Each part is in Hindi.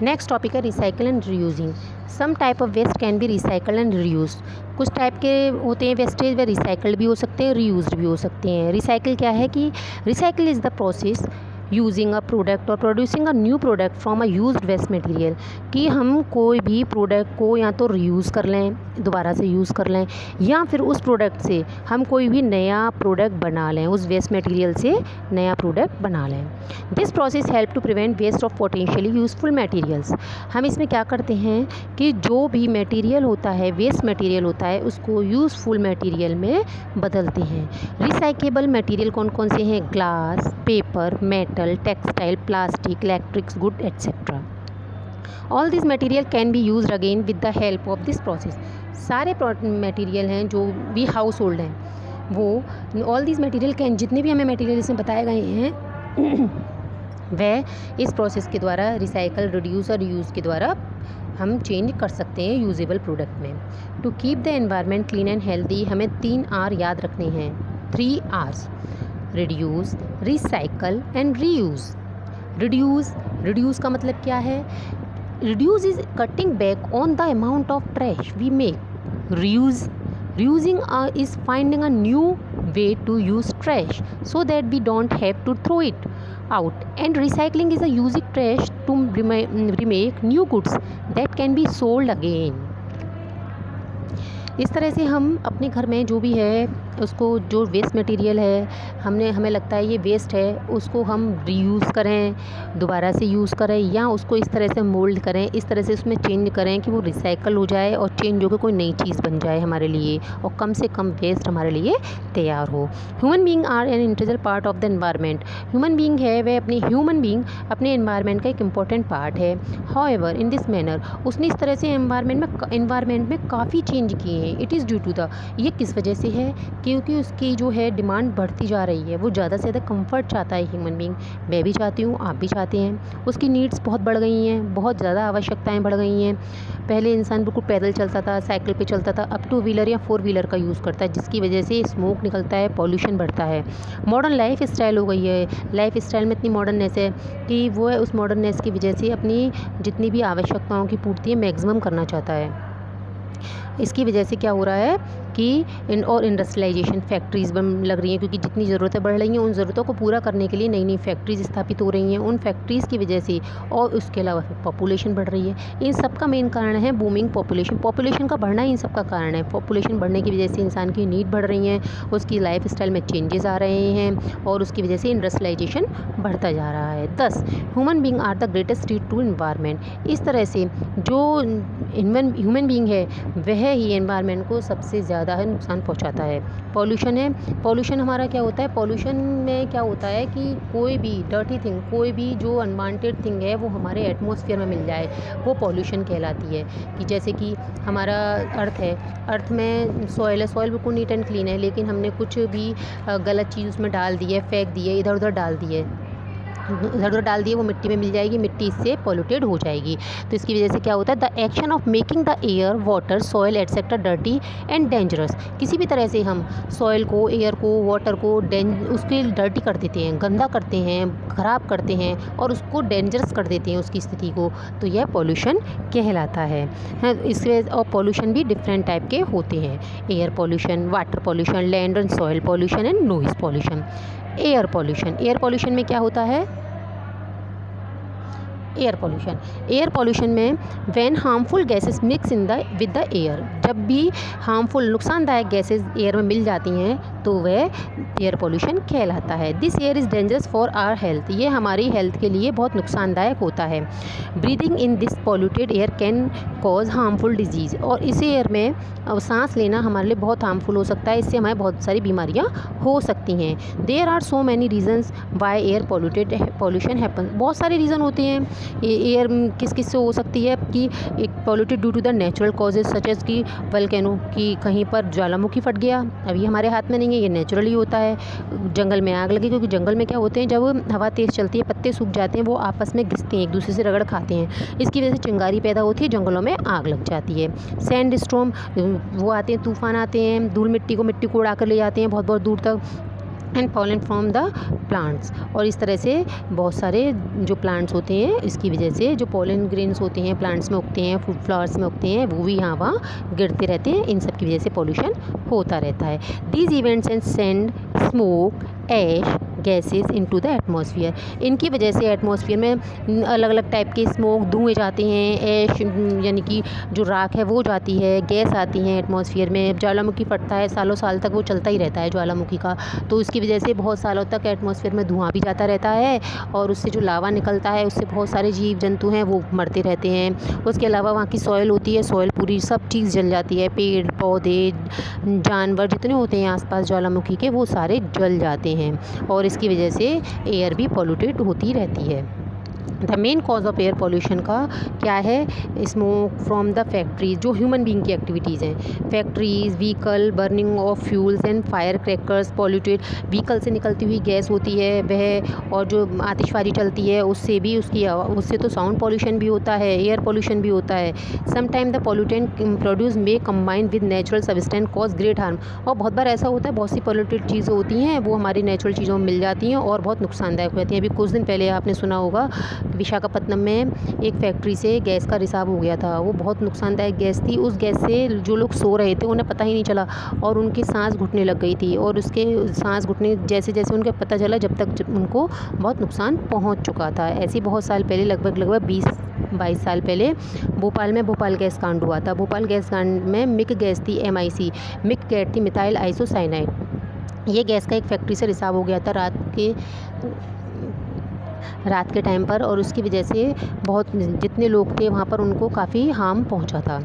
नेक्स्ट टॉपिक है recycle and reusing. Some type of waste can be recycle and reuse. कुछ टाइप के होते हैं वेस्टेज, वे रिसाइकल्ड भी हो सकते हैं, रीयूज भी हो सकते हैं। रिसाइकल क्या है कि recycle is the process using a product और producing a new product from a used waste material, कि हम कोई भी प्रोडक्ट को या तो रीयूज़ कर लें, दोबारा से यूज़ कर लें, या फिर उस प्रोडक्ट से हम कोई भी नया प्रोडक्ट बना लें, उस वेस्ट मटेरियल से नया प्रोडक्ट बना लें। This process help to prevent waste of potentially useful materials. हम इसमें क्या करते हैं कि जो भी मटेरियल होता है, वेस्ट मटेरियल होता है, उसको यूज़फुल मटेरियल में बदलते हैं। रिसाइकेबल मटेरियल कौन कौन से हैं? Glass, paper, metal, textile, plastic, electrics good etcetera. All this material can be used again with the help of this process. सारे मटेरियल हैं जो भी हाउस होल्ड हैं, वो ऑल दिस मटेरियल कैन, जितने भी हमें मटेरियल इसमें बताए गए हैं वह इस प्रोसेस के द्वारा, रिसाइकल, रिड्यूस और रीयूज़ के द्वारा हम चेंज कर सकते हैं यूजेबल प्रोडक्ट में। To keep the environment clean and healthy हमें 3 R याद रखने हैं, 3 R's: reduce, recycle and reuse. Reduce का मतलब क्या है? Reduce is cutting back on the amount of trash we make. Reusing is finding a new way to use trash so that we don't have to throw it out. And recycling is a using trash to remake new goods that can be sold again. इस तरह से हम अपने घर में जो भी है उसको, जो वेस्ट मटेरियल है, हमें लगता है ये वेस्ट है, उसको हम रीयूज़ करें, दोबारा से यूज़ करें, या उसको इस तरह से मोल्ड करें, इस तरह से उसमें चेंज करें कि वो रिसाइकल हो जाए और चेंज होकर कोई नई चीज़ बन जाए हमारे लिए, और कम से कम वेस्ट हमारे लिए तैयार हो। Human being are an integral part of the environment. Human being है वह ह्यूमन बीइंग अपने एनवायरनमेंट का एक इम्पॉर्टेंट पार्ट है। हाउएवर इन दिस मैनर, उसने इस तरह से एनवायरनमेंट में काफ़ी चेंज किए हैं। It is due to the, ये किस वजह से है? क्योंकि उसकी जो है डिमांड बढ़ती जा रही है, वो ज़्यादा से ज़्यादा कंफर्ट चाहता है ह्यूमन बीइंग। मैं भी चाहती हूँ, आप भी चाहते हैं। उसकी नीड्स बहुत बढ़ गई हैं, बहुत ज़्यादा आवश्यकताएं बढ़ गई हैं। पहले इंसान बिल्कुल पैदल चलता था, साइकिल पे चलता था, अब 2 व्हीलर या 4 व्हीलर का यूज़ करता है, जिसकी वजह से स्मोक निकलता है, पॉल्यूशन बढ़ता है। मॉडर्न लाइफ स्टाइल हो गई है, लाइफ स्टाइल में इतनी मॉडर्ननेस है कि वो है उस मॉडर्ननेस की वजह से अपनी जितनी भी आवश्यकताओं की पूर्ति है मैक्सिमम करना चाहता है। इसकी वजह से क्या हो रहा है कि इंडस्ट्रियलाइजेशन, फैक्ट्रीज़ लग रही हैं, क्योंकि जितनी ज़रूरतें बढ़ रही हैं उन ज़रूरतों को पूरा करने के लिए नई नई फैक्ट्रीज़ स्थापित हो रही हैं। उन फैक्ट्रीज़ की वजह से, और उसके अलावा पॉपुलेशन बढ़ रही है। इन सब का मेन कारण है बूमिंग पॉपुलेशन का बढ़ना, इन सब का कारण है। पॉपुलेशन बढ़ने की वजह से इंसान की नीड बढ़ रही हैं, उसकी लाइफ स्टाइल में चेंजेस आ रहे हैं, और उसकी वजह से इंडस्ट्रियलाइजेशन बढ़ता जा रहा है। 10 human being are the greatest threat to environment. इस तरह से जो ह्यूमन बीइंग है वह ही एनवायरनमेंट को सबसे ज़्यादा नुकसान पहुंचाता है। पॉल्यूशन हमारा क्या होता है? पॉल्यूशन में क्या होता है कि कोई भी डर्टी थिंग, कोई भी जो अनवांटेड थिंग है वो हमारे एटमॉस्फेयर में मिल जाए, वो पॉल्यूशन कहलाती है। कि जैसे कि हमारा अर्थ है, अर्थ में सॉइल है, सॉइल बिल्कुल नीट एंड क्लीन है, लेकिन हमने कुछ भी गलत चीज़ उसमें डाल दी है, फेंक दी है, इधर उधर डाल दिए, वो मिट्टी में मिल जाएगी, मिट्टी इससे पॉल्यूटेड हो जाएगी। तो इसकी वजह से क्या होता है? The action of making the air, water, soil etcetera dirty and dangerous. किसी भी तरह से हम सॉइल को, एयर को, वाटर को उसके डर्टी कर देते हैं, गंदा करते हैं, ख़राब करते हैं, और उसको डेंजरस कर देते हैं उसकी स्थिति को, तो यह पॉल्यूशन कहलाता है। इससे और पॉल्यूशन भी डिफरेंट टाइप के होते हैं: air pollution, water pollution, land and soil pollution and noise pollution. Air pollution में क्या होता है? एयर पॉल्यूशन में when harmful gases mix with the air, जब भी हार्मफुल, नुकसानदायक गैसेस एयर में मिल जाती हैं तो वह एयर पॉल्यूशन कहलाता है। This air is dangerous for our health, ये हमारी हेल्थ के लिए बहुत नुकसानदायक होता है। Breathing in this polluted air can cause harmful disease, और इस एयर में सांस लेना हमारे लिए बहुत हार्मफुल हो सकता है, इससे हमें बहुत सारी बीमारियाँ हो सकती हैं। There are so many reasons why air pollution happen. बहुत सारे रीज़न होते हैं। एयर किस से हो सकती है? कि एक polluted due to the natural causes such as कि वल्केनो, कि कहीं पर ज्वालामुखी फट गया, अभी हमारे हाथ में नहीं है, ये नेचुरली होता है। जंगल में आग लगी, क्योंकि जंगल में क्या होते हैं, जब हवा तेज़ चलती है, पत्ते सूख जाते हैं, वो आपस में घिसते हैं, एक दूसरे से रगड़ खाते हैं, इसकी वजह से चिंगारी पैदा होती है, जंगलों में आग लग जाती है। सैंड स्टॉर्म, वो आते हैं, तूफान आते हैं, धूल मिट्टी को उड़ा कर ले जाते हैं बहुत बहुत दूर तक, and pollen from the plants. और इस तरह से बहुत सारे जो प्लांट्स होते हैं इसकी वजह से जो पॉलन ग्रेन्स होते हैं प्लांट्स में उगते हैं, फ्रूट फ्लावर्स में उगते हैं, वो भी यहाँ वहाँ गिरते रहते हैं। इन सब की वजह से पॉल्यूशन होता रहता है। These events and send smoke, ash, gases into the atmosphere. इनकी वजह से एटमॉस्फेयर में अलग अलग टाइप के स्मोक, धुएँ जाते हैं, ऐश यानी कि जो राख है वो जाती है, गैस आती हैं एटमॉस्फेयर में। ज्वालामुखी फटता है, सालों साल तक वो चलता ही रहता है ज्वालामुखी का, तो इसकी वजह से बहुत सालों तक एटमॉस्फेयर में धुआं भी जाता रहता है और उससे जो लावा निकलता है उससे बहुत सारे जीव जंतु हैं वो मरते रहते हैं। उसके अलावा वहाँ की सॉइल होती है, सॉइल पूरी सब चीज़ जल जाती है, पेड़ पौधे जानवर जितने होते हैं आसपास ज्वालामुखी के वो सारे जल जाते हैं और इसकी वजह से एयर भी पॉल्यूटेड होती रहती है। The main cause of air pollution का क्या है? स्मोक फ्रॉम द फैक्ट्रीज, जो ह्यूमन बीइंग की एक्टिविटीज़ हैं। Factories, vehicle, burning of fuels and fire crackers polluted. Vehicle से निकलती हुई गैस होती है वह, और जो आतिशबाजी चलती है उससे भी उससे तो साउंड पॉल्यूशन भी होता है, एयर पॉल्यूशन भी होता है। Sometime the pollutant produce may combine with natural substance cause great harm. और बहुत बार ऐसा होता है, बहुत सी पॉल्यूटेड चीज़ें होती हैं वो हमारी नेचुरल चीज़ों में मिल जाती हैं और बहुत नुकसानदायक हो जाती हैं। अभी कुछ दिन पहले आपने सुना होगा विशाखापत्तनम में एक फैक्ट्री से गैस का रिसाव हो गया था। वो बहुत नुकसानदायक गैस थी। उस गैस से जो लोग सो रहे थे उन्हें पता ही नहीं चला और उनकी सांस घुटने लग गई थी और उसके सांस घुटने जैसे जैसे उनको पता चला जब उनको बहुत नुकसान पहुंच चुका था। ऐसे बहुत साल पहले, लगभग 20-22 साल पहले भोपाल में भोपाल गैस कांड हुआ था। भोपाल गैस कांड में मिक गैस थी, MIC, मिक गैस थी, मिथाइल आइसोसाइनाइड। ये गैस का एक फैक्ट्री से रिसाव हो गया था रात के टाइम पर और उसकी वजह से बहुत जितने लोग थे वहाँ पर उनको काफ़ी हार्म पहुँचा था।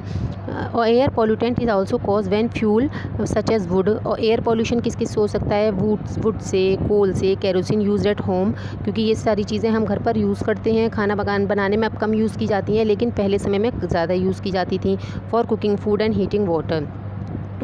और air pollutant is also cause when fuel such as wood. और एयर पॉल्यूशन किस किस से हो सकता है? वुड से, कोल से, केरोसिन यूज एट होम, क्योंकि ये सारी चीज़ें हम घर पर यूज़ करते हैं। खाना बनाने में अब कम यूज़ की जाती हैं लेकिन पहले समय में ज़्यादा यूज़ की जाती थी। For cooking food and heating water.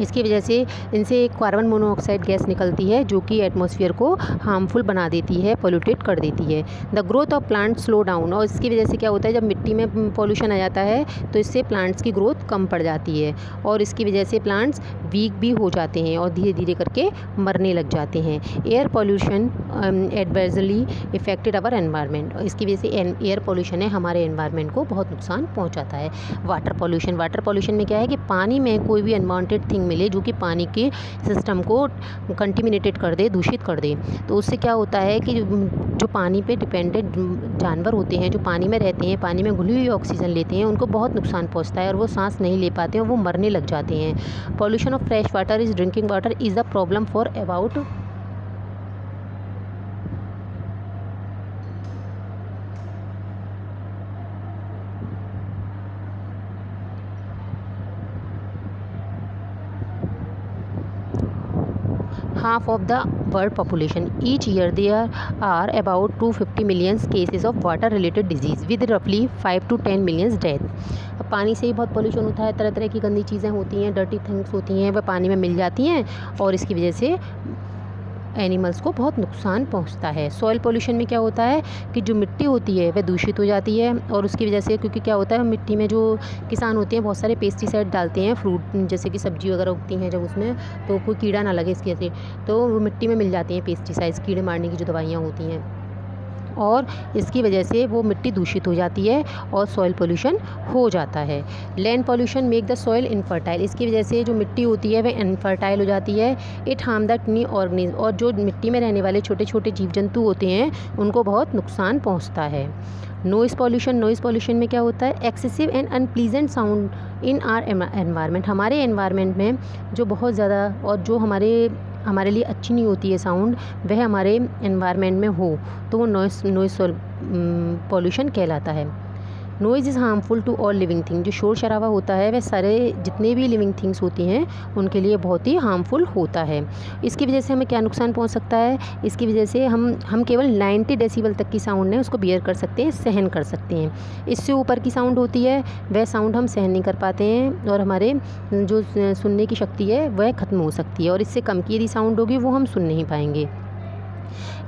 इसकी वजह से इनसे एक कार्बन मोनोऑक्साइड गैस निकलती है जो कि एटमॉस्फेयर को हार्मफुल बना देती है, पोल्यूटेड कर देती है। The growth of plant slow down. और इसकी वजह से क्या होता है, जब मिट्टी में पॉल्यूशन आ जाता है तो इससे प्लांट्स की ग्रोथ कम पड़ जाती है और इसकी वजह से प्लांट्स वीक भी हो जाते हैं और धीरे धीरे करके मरने लग जाते हैं। एयर पॉल्यूशन एडवर्सली इफेक्टेड अवर एनवायरनमेंट। इसकी वजह से एयर पॉल्यूशन है हमारे एनवायरनमेंट को बहुत नुकसान पहुँचाता है। वाटर पॉल्यूशन में क्या है कि पानी में कोई भी अनवांटेड थिंग मिले जो कि पानी के सिस्टम को कंटिमिनेटेड कर दे, दूषित कर दे, तो उससे क्या होता है कि जो पानी पे डिपेंडेंट जानवर होते हैं, जो पानी में रहते हैं, पानी में घुली हुई ऑक्सीजन लेते हैं, उनको बहुत नुकसान पहुंचता है और वो सांस नहीं ले पाते हैं और वो मरने लग जाते हैं। Pollution of fresh water is drinking water is a problem for about half of the world population. Each year there are about 250 million cases of water related disease with roughly 5 to 10 million death. पानी से ही बहुत पोल्यूशन होता है, तरह तरह की गंदी चीज़ें होती हैं, डर्टी थिंग्स होती हैं, वह पानी में मिल जाती हैं और इसकी वजह से एनिमल्स को बहुत नुकसान पहुंचता है। सॉइल पोल्यूशन में क्या होता है कि जो मिट्टी होती है वह दूषित हो जाती है और उसकी वजह से, क्योंकि क्या होता है मिट्टी में जो किसान होते हैं बहुत सारे पेस्टिसाइड डालते हैं, फ्रूट जैसे कि सब्जी वगैरह उगती हैं जब उसमें, तो कोई कीड़ा ना लगे इसकी वजह से, तो वो मिट्टी में मिल जाते हैं पेस्टिसाइड्स, कीड़े मारने की जो दवाइयाँ होती हैं और इसकी वजह से वो मिट्टी दूषित हो जाती है और सॉइल पोल्यूशन हो जाता है। Land pollution make the soil infertile. इसकी वजह से जो मिट्टी होती है वह इनफर्टाइल हो जाती है। It harm the टिनी organism. और जो मिट्टी में रहने वाले छोटे छोटे जीव जंतु होते हैं उनको बहुत नुकसान पहुंचता है। नॉइज़ पॉल्यूशन में क्या होता है? Excessive and unpleasant sound in are environment. हमारे एनवायरनमेंट में जो बहुत ज़्यादा और जो हमारे लिए अच्छी नहीं होती है साउंड, वह हमारे एनवायरनमेंट में हो तो वो नॉइज़ पॉल्यूशन कहलाता है। Noise is harmful to all living thing. जो शोर शराबा होता है वह सारे जितने भी लिविंग थिंग्स होती हैं उनके लिए बहुत ही हार्मफुल होता है। इसकी वजह से हमें क्या नुकसान पहुंच सकता है? इसकी वजह से हम केवल 90 डेसिबल तक की साउंड है उसको बियर कर सकते हैं, सहन कर सकते हैं। इससे ऊपर की साउंड होती है वह साउंड हम सहन नहीं कर पाते हैं और हमारे जो सुनने की शक्ति है वह ख़त्म हो सकती है और इससे कम की यदि साउंड होगी वो हम सुन नहीं पाएंगे।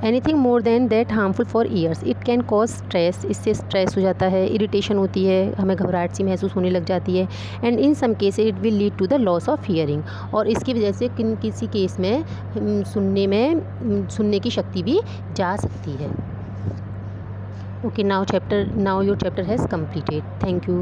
Anything more than that harmful for years, it can cause stress, इससे स्ट्रेस हो जाता है, इरिटेशन होती है, हमें घबराहट सी महसूस होने लग जाती है, and in some case it will lead to the loss of hearing, और इसकी वजह से किसी केस में सुनने की शक्ति भी जा सकती है। Okay, now your chapter has completed. Thank you.